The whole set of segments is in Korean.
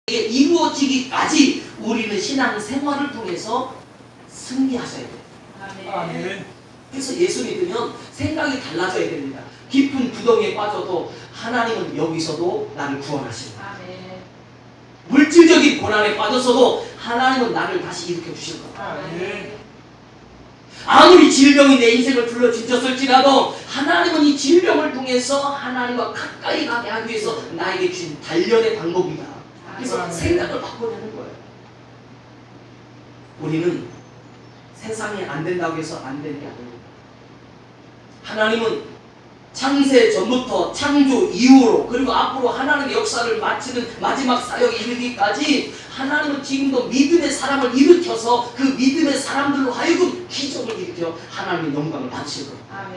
이루어지기까지 우리는 신앙생활을 통해서 승리하셔야 돼요. 아멘. 그래서 예수 믿으면 생각이 달라져야 됩니다. 깊은 구덩이에 빠져도 하나님은 여기서도 나를 구원하신다. 물질적인 고난에 빠졌어도 하나님은 나를 다시 일으켜 주실 거다. 아무리 질병이 내 인생을 둘러진쳤을지라도 하나님은 이 질병을 통해서 하나님과 가까이 가게 하기 위해서 나에게 주신 단련의 방법이다. 그래서 생각을 바꿔내는 거예요. 우리는 세상에 안 된다고 해서 안 되는 게 아닙니다. 하나님은 창세 전부터 창조 이후로 그리고 앞으로 하나님의 역사를 마치는 마지막 사역에 이르기까지 하나님은 지금도 믿음의 사람을 일으켜서 그 믿음의 사람들로 하여금 기적을 일으켜 하나님의 영광을 받으실 겁니다.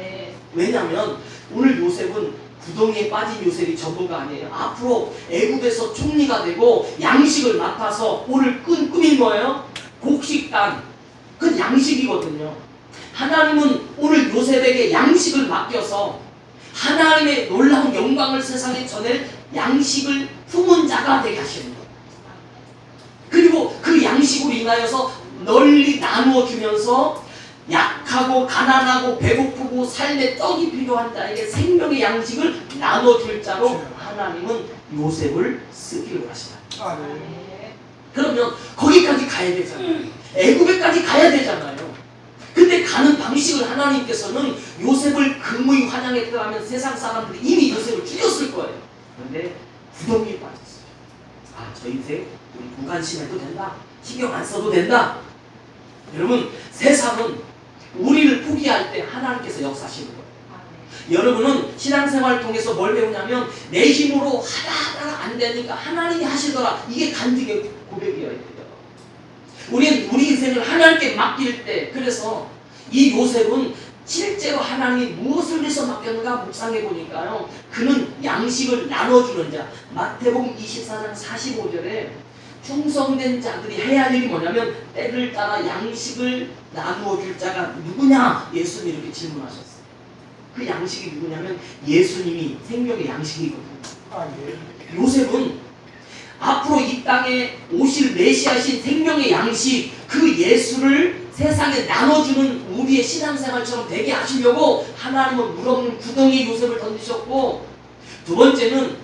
왜냐하면 오늘 요셉은 구덩이에 빠진 요셉이 전부가 아니에요. 앞으로 애굽에서 총리가 되고 양식을 맡아서 오늘 꾼 꿈이 뭐예요? 곡식단. 그건 양식이거든요. 하나님은 오늘 요셉에게 양식을 맡겨서 하나님의 놀라운 영광을 세상에 전할 양식을 품은 자가 되게 하시는 거예요. 그리고 그 양식으로 인하여서 널리 나누어 주면서 약하고 가난하고 배고프고 삶에 떡이 필요한 자에게 생명의 양식을 나눠줄 자로 하나님은 요셉을 쓰기로 하시다. 그러면 거기까지 가야 되잖아요. 애굽에까지 가야 되잖아요. 근데 가는 방식을 하나님께서는 요셉을 금의 환영에 들어가면 세상 사람들이 이미 요셉을 죽였을 거예요. 그런데 구덩이에 빠졌어요. 아, 저 인생 우리 무관심해도 된다. 신경 안 써도 된다. 여러분, 세상은 우리를 포기할 때 하나님께서 역사하시는 거예요. 여러분은 신앙생활을 통해서 뭘 배우냐면 내 힘으로 하다가 안 되니까 하나님이 하시더라. 이게 간증의 고백이어야 돼요. 우리는 우리 인생을 하나님께 맡길 때, 그래서 이 요셉은 실제로 하나님이 무엇을 위해서 맡겼는가 묵상해 보니까요, 그는 양식을 나눠주는 자. 마태복음 24장 45절에 충성된 자들이 해야 할 일이 뭐냐면 때를 따라 양식을 나누어 줄 자가 누구냐? 예수님이 이렇게 질문하셨어요. 그 양식이 누구냐면 예수님이 생명의 양식이거든요. 요셉은 앞으로 이 땅에 오실 메시아신 생명의 양식, 그 예수를 세상에 나눠주는 우리의 신앙생활처럼 되게 하시려고 하나님은 물 없는 구덩이에 요셉을 던지셨고, 두 번째는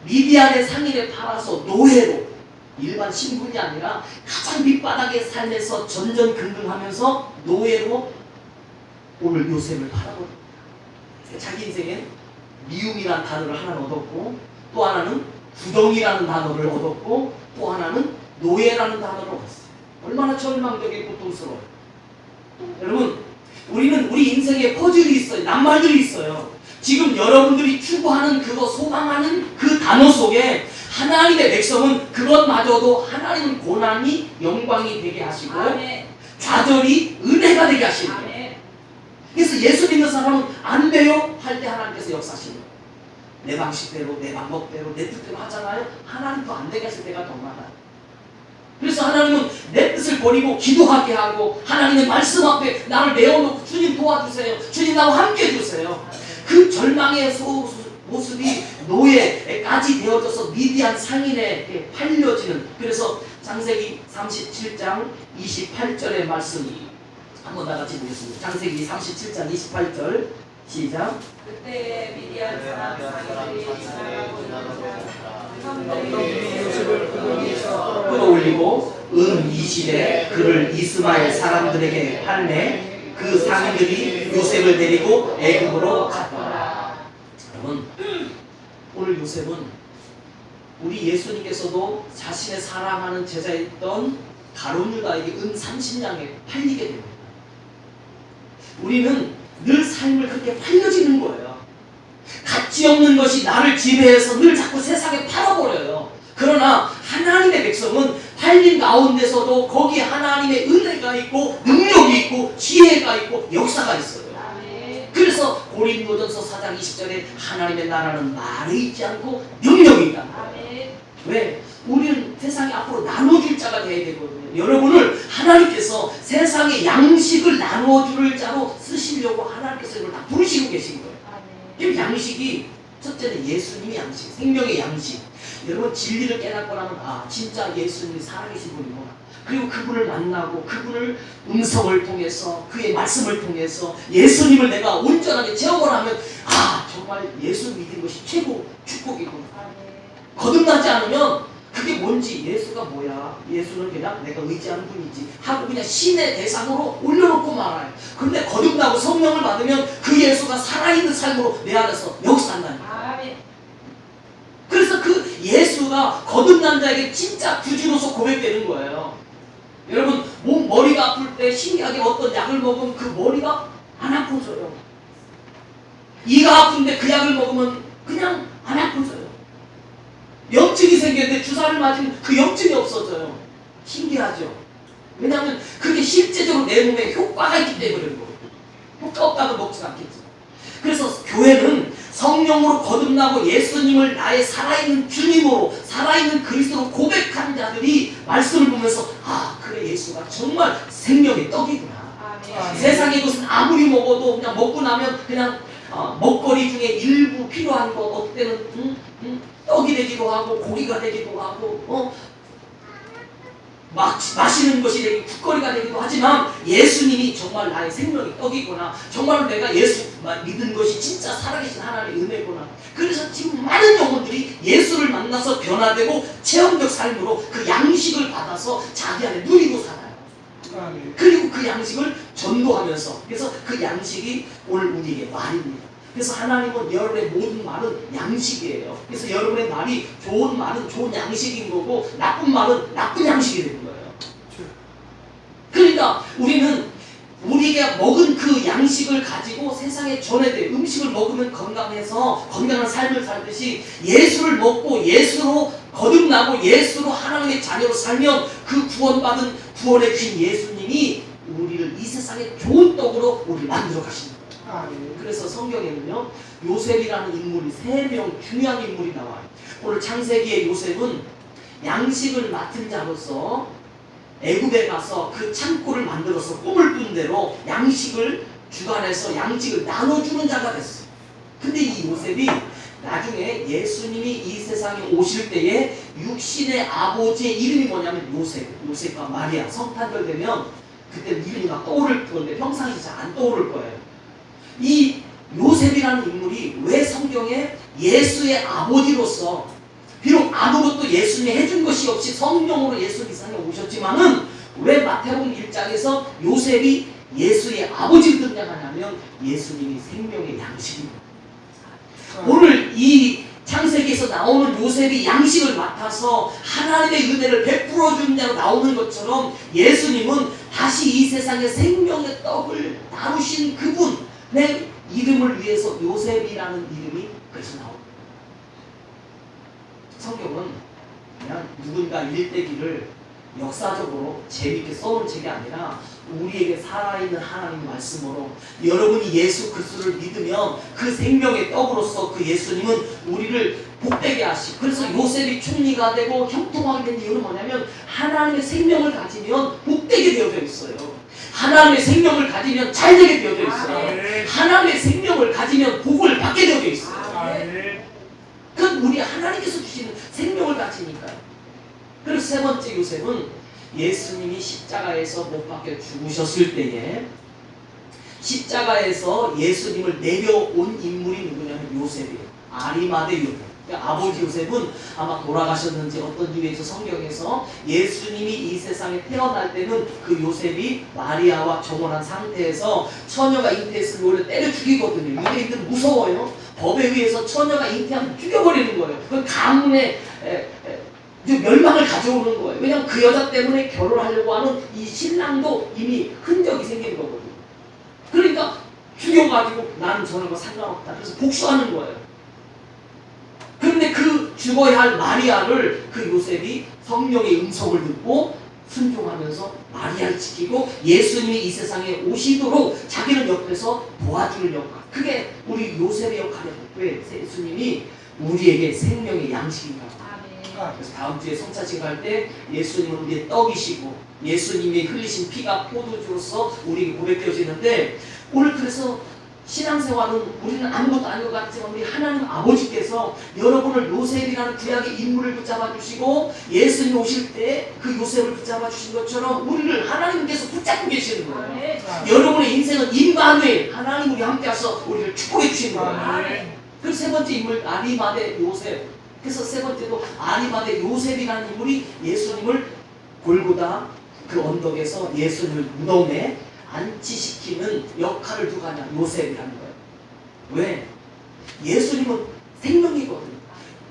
미디안의 상인에 팔아서 노예로, 일반 신분이 아니라 가장 밑바닥의 삶에서 전전긍긍하면서 노예로 오늘 요셉을 팔아버립니다. 자기 인생엔 미움이라는 단어를 하나 얻었고, 또 하나는 구덩이라는 단어를 얻었고, 또 하나는 노예라는 단어를 얻었어요. 얼마나 절망적이고 고통스러워요. 여러분, 우리는 우리 인생에 퍼즐이 있어요. 낱말들이 있어요. 지금 여러분들이 추구하는 그거, 소망하는 그 단어 속에 하나님의 백성은 그것마저도 하나님은 고난이 영광이 되게 하시고 좌절이 은혜가 되게 하시는 거예요. 그래서 예수 믿는 사람은 안 돼요 할 때 하나님께서 역사하시는 거예요. 내 방식대로, 내 방법대로, 내 뜻대로 하잖아요. 하나님도 안 되게 하실 때가 더 많아요. 그래서 하나님은 내 뜻을 버리고 기도하게 하고 하나님의 말씀 앞에 나를 내어놓고 주님 도와주세요. 주님 나와 함께 해주세요. 그 절망의 모습이 노예까지 되어져서 미디안 상인에게 팔려지는, 그래서 창세기 37장 28절의 말씀이 한번 다 같이 보겠습니다. 창세기 37장 28절 시작. 그때 미디안 사람 상인들이 요셉을 구덩이에서 끌어올리고 은 20에 그를 이스마엘 사람들에게 팔매 그 상인들이 요셉을 데리고 애굽으로 갔더라. 여러분, 오늘 요셉은 우리 예수님께서도 자신의 사랑하는 제자였던 가룟 유다에게 은 30냥에 팔리게 됩니다. 우리는 늘 삶을 그렇게 팔려지는 거예요. 가치 없는 것이 나를 지배해서 늘 자꾸 세상에 팔아버려요. 그러나 하나님의 백성은 팔린 가운데서도 거기에 하나님의 은혜가 있고 능력이 있고 지혜가 있고 역사가 있어요. 그래서 고린도전서 4장 20절에 하나님의 나라는 말에 있지 않고 능력이 있다. 왜? 우리는 세상에 앞으로 나눠줄 자가 되어야 되거든요. 여러분을 하나님께서 세상에 양식을 나눠줄 자로 쓰시려고 하나님께서 이걸 다 부르시고 계신 거예요. 그럼 양식이 첫째는 예수님의 양식, 생명의 양식. 여러분 진리를 깨닫고 나면 아 진짜 예수님이 살아계신 분이구나. 그리고 그분을 만나고 그분을 음성을 통해서 그의 말씀을 통해서 예수님을 내가 온전하게 체험을 하면 아 정말 예수 믿는 것이 최고 축복이구나. 거듭나지 않으면 그게 뭔지 예수가 뭐야, 예수는 그냥 내가 의지하는 분이지 하고 그냥 신의 대상으로 올려놓고 말아요. 그런데 거듭나고 성령을 받으면 그 예수가 살아있는 삶으로 내 안에서 역사한다니까. 그래서 그 예수가 거듭난 자에게 진짜 구주로서 고백되는 거예요. 여러분 머리가 아플 때 신기하게 어떤 약을 먹으면 그 머리가 안 아파져요. 이가 아픈데 그 약을 먹으면 그냥 안 아파져요. 염증이 생겼는데 주사를 맞으면 그 염증이 없어져요. 신기하죠? 왜냐하면 그게 실제적으로 내 몸에 효과가 있기 때문에 그런 거예요. 효과 없다고 먹지 않겠죠. 그래서 교회는 성령으로 거듭나고 예수님을 나의 살아있는 주님으로 살아있는 그리스도로 고백한 자들이 말씀을 보면서 아 그래 예수가 정말 생명의 떡이구나. 세상의 것은 아무리 먹어도 그냥 먹고 나면 그냥 먹거리 중에 일부 필요한 거 어떨 때는 떡이 되기도 하고 고기가 되기도 하고 마시는 것이 되고 국거리가 되기도 하지만 예수님이 정말 나의 생명의 떡이구나. 정말 내가 예수 믿은 것이 진짜 살아계신 하나님의 은혜구나. 그래서 지금 많은 영혼들이 예수를 만나서 변화되고 체험적 삶으로 그 양식을 받아서 자기 안에 누리고 살아요. 그리고 그 양식을 전도하면서 그래서 그 양식이 오늘 우리에게 말입니다. 그래서 하나님은 여러분의 모든 말은 양식이에요. 그래서 여러분의 말이 좋은 말은 좋은 양식인 거고 나쁜 말은 나쁜 양식이 되는 거예요. 그러니까 우리는 우리가 먹은 그 양식을 가지고 세상에 전해야 음식을 먹으면 건강해서 건강한 삶을 살듯이 예수를 먹고 예수로 거듭나고 예수로 하나님의 자녀로 살면 그 구원받은 구원의 귀인 예수님이 우리를 이 세상에 좋은 떡으로 우리를 만들어 가십니다. 그래서 성경에는요 요셉이라는 인물이 3명 중요한 인물이 나와요. 오늘 창세기의 요셉은 양식을 맡은 자로서 애굽에 가서 그 창고를 만들어서 꿈을 꾼 대로 양식을 주관해서 양식을 나눠주는 자가 됐어요. 근데 이 요셉이 나중에 예수님이 이 세상에 오실 때에 육신의 아버지의 이름이 뭐냐면 요셉과 마리아 성탄절 되면 그때 이름이 막 떠오를 건데 평상시 잘 안 떠오를 거예요. 이 요셉이라는 인물이 왜 성경에 예수의 아버지로서 비록 아무것도 예수님이 해준 것이 없이 성령으로 예수 이 세상에 오셨지만은 왜 마태복음 1장에서 요셉이 예수의 아버지로 등장하냐면 예수님이 생명의 양식입니다. 오늘 이 창세기에서 나오는 요셉이 양식을 맡아서 하나님의 은혜를 베풀어 주는 자로 나오는 것처럼 예수님은 다시 이 세상에 생명의 떡을 나누신 그분 내 이름을 위해서 요셉이라는 이름이 그래서 나옵니다. 성경은 그냥 누군가 일대기를 역사적으로 재밌게 써놓은 책이 아니라 우리에게 살아있는 하나님 말씀으로 여러분이 예수 그리스도를 믿으면 그 생명의 떡으로서 그 예수님은 우리를 복되게 하시고 그래서 요셉이 총리가 되고 형통하게 된 이유는 뭐냐면 하나님의 생명을 가지면 복되게 되어져 있어요. 하나님의 생명을 가지면 잘되게 되어져 있어요. 하나님의 생명을 가지면 복을 받게 되어져 있어요. 그건 우리 하나님께서 주시는 생명을 가지니까요. 그리고 세 번째 요셉은 예수님이 십자가에서 못 박혀 죽으셨을 때에 십자가에서 예수님을 내려온 인물이 누구냐면 요셉이에요. 아리마대 요셉. 그러니까 아버지 요셉은 아마 돌아가셨는지 어떤 이유에서 성경에서 예수님이 이 세상에 태어날 때는 그 요셉이 마리아와 정혼한 상태에서 처녀가 잉태했으면 원래 때려 죽이거든요. 유대인들은 무서워요. 법에 의해서 처녀가 잉태하면 죽여버리는 거예요. 그 가문의 멸망을 가져오는 거예요. 왜냐하면 그 여자 때문에 결혼하려고 하는 이 신랑도 이미 흔적이 생기는 거거든요. 그러니까 죽여가지고 나는 저런 거 상관없다. 그래서 복수하는 거예요. 그런데 그 죽어야 할 마리아를 그 요셉이 성령의 음성을 듣고 순종하면서 마리아를 지키고 예수님이 이 세상에 오시도록 자기는 옆에서 도와주는 역할. 그게 우리 요셉의 역할이에요. 왜? 예수님이 우리에게 생명의 양식인가. 그래서 다음 주에 성찬식 할 때 예수님은 우리의 떡이시고 예수님이 흘리신 피가 포도주로서 우리에게 고백되어지는데 오늘 그래서 신앙생활은 우리는 아무것도 아닌 것 같지만 우리 하나님 아버지께서 여러분을 요셉이라는 구약의 인물을 붙잡아 주시고 예수님 오실 때 그 요셉을 붙잡아 주신 것처럼 우리를 하나님께서 붙잡고 계시는 거예요. 아멘. 여러분의 인생은 임마누엘 하나님 우리 함께 하셔서 우리를 축복해 주시는 거예요. 아멘. 그 세 번째 인물 아리마대 요셉. 그래서 세 번째도 아리마대 요셉이라는 인물이 예수님을 골고다 그 언덕에서 예수님을 무덤에 안치시키는 역할을 누가 하냐? 요셉이라는 거예요. 왜? 예수님은 생명이거든요.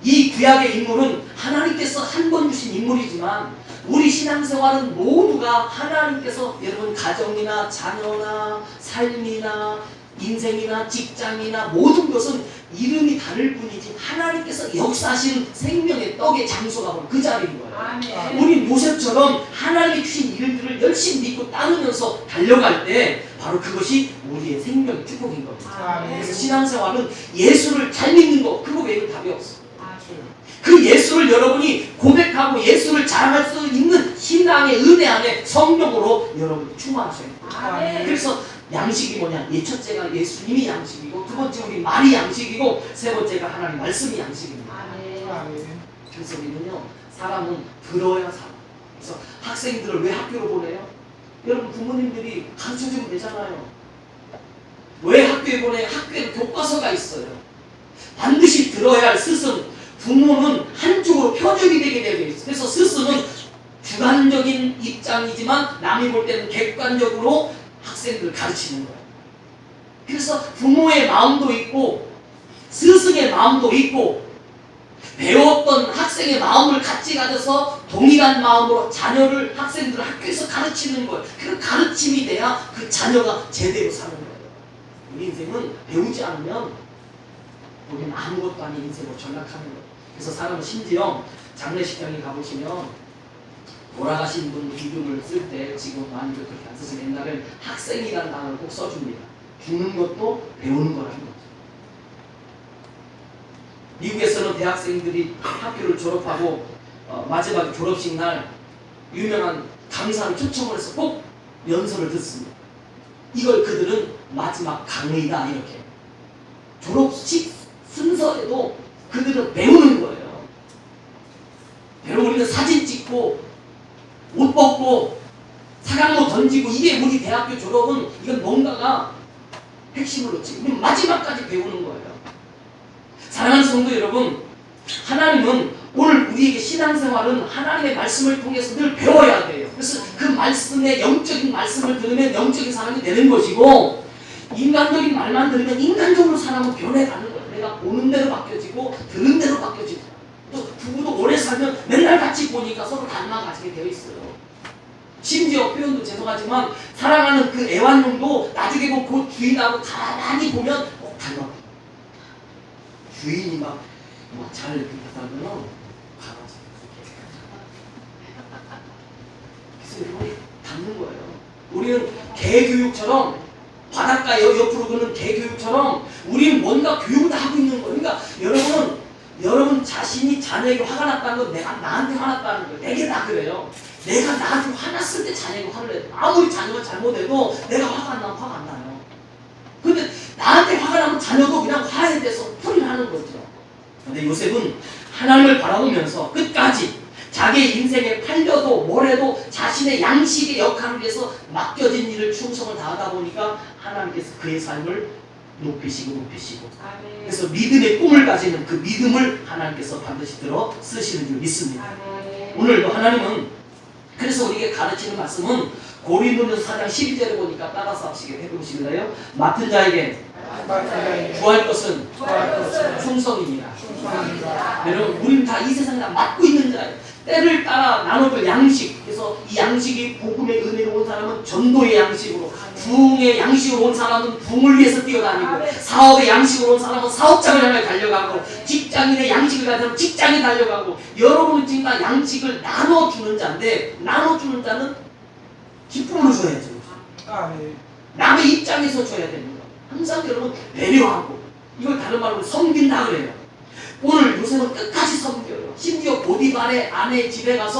이 구약의 인물은 하나님께서 한 번 주신 인물이지만 우리 신앙생활은 모두가 하나님께서 여러분 가정이나 자녀나 삶이나 인생이나 직장이나 모든 것은 이름이 다를 뿐이지 하나님께서 역사하시는 생명의 떡의 장소가 바로 그 자리인 거예요. 아멘. 우리 요셉처럼 하나님이 주신 이름들을 열심히 믿고 따르면서 달려갈 때 바로 그것이 우리의 생명의 축복인 겁니다. 아멘. 그래서 신앙생활은 예수를 잘 믿는 거 그거 외에는 답이 없어. 아멘. 그 예수를 여러분이 고백하고 예수를 자랑할 수 있는 신앙의 은혜 안에 성령으로 여러분이 충만하셔야 돼요. 아멘. 그래서 양식이 뭐냐? 이 첫째가 예수님이 양식이고 두 번째 우리 말이 양식이고 세 번째가 하나님 말씀이 양식입니다. 아멘. 그래서 우리는요 사람은 들어야 살아. 그래서 학생들을 왜 학교로 보내요? 여러분 부모님들이 가르쳐주면 되잖아요. 왜 학교에 보내요? 학교에 교과서가 있어요. 반드시 들어야 할 스승 부모는 한쪽으로 편협이 되게 되어 있어요. 그래서 스승은 주관적인 입장이지만 남이 볼 때는 객관적으로 학생들을 가르치는 거예요. 그래서 부모의 마음도 있고 스승의 마음도 있고 배웠던 학생의 마음을 같이 가져서 동일한 마음으로 자녀를 학생들을 학교에서 가르치는 거예요. 그 가르침이 돼야 그 자녀가 제대로 사는 거예요. 우리 인생은 배우지 않으면 우리는 아무것도 아닌 인생으로 전락하는 거예요. 그래서 사람은 심지어 장례식장에 가보시면 돌아가신 분 이름을 쓸 때 지금 많이들 그렇게 안 쓰지만 옛날엔 학생이라는 단어를 꼭 써줍니다. 죽는 것도 배우는 거라는 거죠. 미국에서는 대학생들이 학교를 졸업하고 마지막 졸업식 날 유명한 강사를 초청을 해서 꼭 연설을 듣습니다. 이걸 그들은 마지막 강의다 이렇게. 졸업식 순서에도 그들은 배우는 거예요. 여러분 우리는 사진 찍고 옷 벗고 사각로 던지고 이게 우리 대학교 졸업은 이건 뭔가가 핵심을 놓지. 우리는 마지막까지 배우는 거예요. 사랑하는 성도 여러분, 하나님은 오늘 우리에게 신앙생활은 하나님의 말씀을 통해서 늘 배워야 돼요. 그래서 그 말씀의 영적인 말씀을 들으면 영적인 사람이 되는 것이고 인간적인 말만 들으면 인간적으로 사람은 변해가는 거예요. 내가 보는 대로 바뀌어지고 들은 대로 바뀌어지고 또 부부도 오래 살면 맨날 같이 보니까 서로 닮아가지게 되어 있어요. 심지어 표현도 죄송하지만 사랑하는 그 애완용도 나중에 그 주인하고 가만히 보면 꼭 닮아. 주인이 막 잘 이렇게 하다면 강아지. 그래서 여러분이 닮는 거예요. 우리는 개 교육처럼 바닷가 옆으로 그는 개 교육처럼 우리는 뭔가 교육을 다 하고 있는 거예요. 그러니까 여러분 자신이 자녀에게 화가 났다는 건 내가 나한테 화났다는 거예요. 내게 다 그래요. 내가 나한테 화났을 때 자녀에게 화를 내요. 아무리 자녀가 잘못해도 내가 화가 안 나면 화가 안 나요. 근데 나한테 화가 나면 자녀도 그냥 화에 대해서 풀이를 하는 거죠. 근데 요셉은 하나님을 바라보면서 끝까지 자기의 인생에 팔려도 뭐래도 자신의 양식의 역할을 위해서 맡겨진 일을 충성을 다하다 보니까 하나님께서 그의 삶을 높이시고 아멘. 그래서 믿음의 꿈을 가지는 그 믿음을 하나님께서 반드시 들어 쓰시는 줄 믿습니다. 아멘. 오늘도 하나님은 그래서 우리에게 가르치는 말씀은 고린도전서 4장 12절에 보니까 따라서 합시게 해보실래요? 맡은 자에게 구할 것은 충성입니다. 여러분 우리는 다 이 세상에 다 맡고 있는 자예요. 때를 따라 나눠줄 양식. 그래서 이 양식이 복음의 은혜로 온 사람은 전도의 양식으로, 부흥의 양식으로 온 사람은 부흥을 위해서 뛰어다니고, 사업의 양식으로 온 사람은 사업장을 향해 달려가고, 직장인의 양식을 가지고 직장에 달려가고, 여러분은 지금 다 양식을 나눠주는 자인데, 나눠주는 자는 기쁨으로 줘야죠. 남의 입장에서 줘야 됩니다. 항상 여러분 배려하고, 이걸 다른 말로 섬긴다 그래요. 오늘 요새는 끝까지 섬겨요. 심지어 보디발의 아내 집에 가서